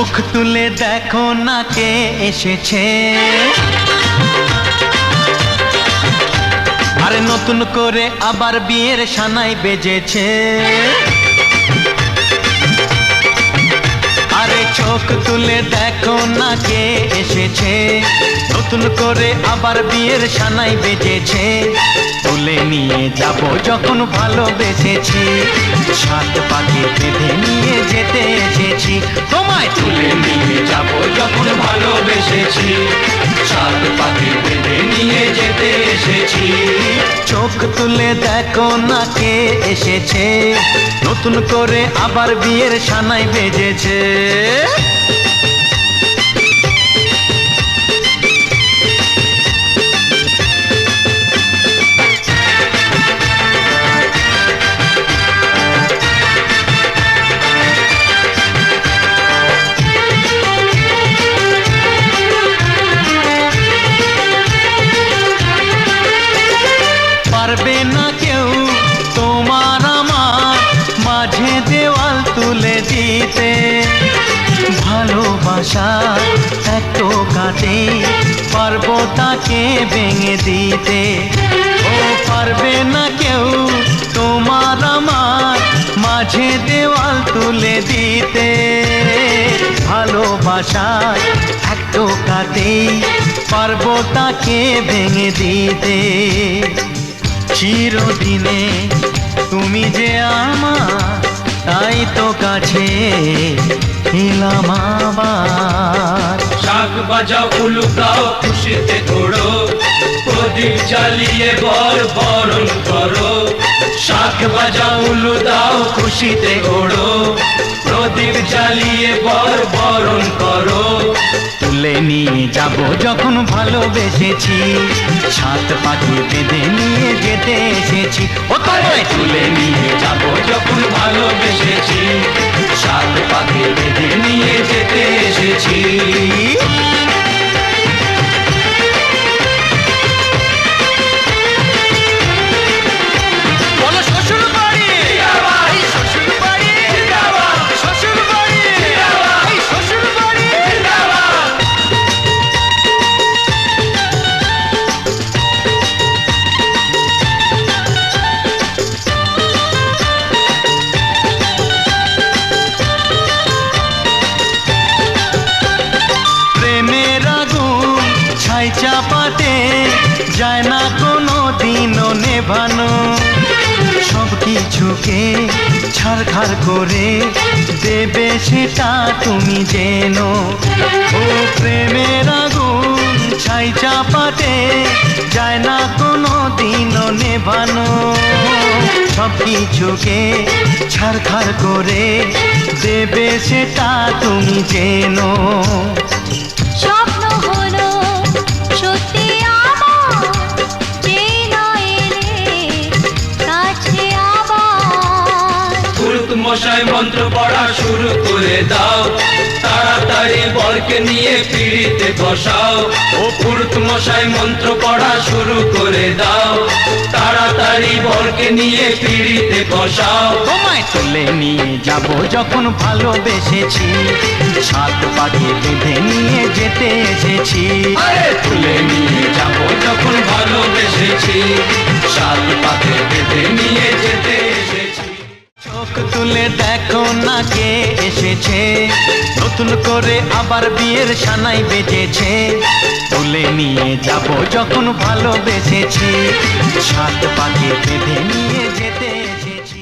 চোখ তুলে দেখো না কে এসেছে, আরে নতুন করে আবার বিয়ের সানাই বেজেছে। আরে চোখ তুলে দেখো না কে এসেছে, নতুন করে আবার বিয়ের সানাই বেজেছে। তুলে নিয়ে যাব যখন ভালোবেসেছি, সাত পাকে বেঁধে নিয়ে যেতে এসেছি। তোমায় তুলে নিয়ে যাব যখন ভালোবেসেছি, সাত পাকে বেঁধে নিয়ে যেতে এসেছি। চোখ তুলে দেখো না কে এসেছে, নতুন করে আবার বিয়ের সানাই বেজেছে। পারবে না কেউ তোমার আমার মাঝে দেওয়াল তুলে দিতে, ভালোবাসা একটু কাটে পারবো তাকে ভেঙে দিতে। ও পারবে না কেউ তোমার আমার মাঝে দেওয়াল তুলে দিতে, ভালোবাসা একটু কাটে পারবো তাকে ভেঙে দিতে। চিরদিনে তুমি যে আমার, তাই তো কাছে এলাম আবার। শাক বাজাও উলুকাও খুশিতে ঘোড়ো, প্রদীপ জ্বালিয়ে বরণ করো। শাক বাজাও উলু দাও খুশিতে ঘোড়ো, প্রদীপ জ্বালিয়ে বরণ করো। তুলে নিয়ে যাব যখন ভালোবেসেছি, সাত পাকে বেঁধে নিয়ে যেতে এসেছি। ও তোমায় তুলে নিয়ে যাব যখন ভালোবেসেছি, সাত পাকে বেঁধে নিয়ে যেতে এসেছি। চাপাতে যায় না কোনো দিনও নেভানো, সব কিছুকে ছাড়খাড় করে দেবে সেটা তুমি জেনো। ও প্রেমের আগুন ছাই চাপাতে যায় না কোনো দিনও নেভানো, সব কিছুকে ছাড়খাড় করে দেবে সেটা তুমি জেনো। স্বপ্ন হলো সত্যি আমার, যেই না এলে কাছে আবার। পুরুত মশাই মন্ত্র পড়া শুরু করে দাও, তাড়াতাড়ি বরকে নিয়ে পিড়িতে বসাও। ও পুরুত মশাই মন্ত্র পড়া শুরু করে দাও, তাড়াতাড়ি বরকে নিয়ে পিড়িতে বসাও। তোমায় তুলে নিয়ে যাব যখন ভালোবেসেছি, সাত পাকে বেঁধে নিয়ে যেতে এসেছি। আরে তুলে নিয়ে যাব যখন ভালোবেসেছি, সাত পাকে বেঁধে নিয়ে যেতে এসেছি। চোখ তুলে দেখো না কে এসেছে, নতুন করে আবার বিয়ের সানাই বেজেছে। তুলে নিয়ে যাব যখন ভালোবেসেছি, সাত পাকে বেঁধে নিয়ে যেতে এসেছি।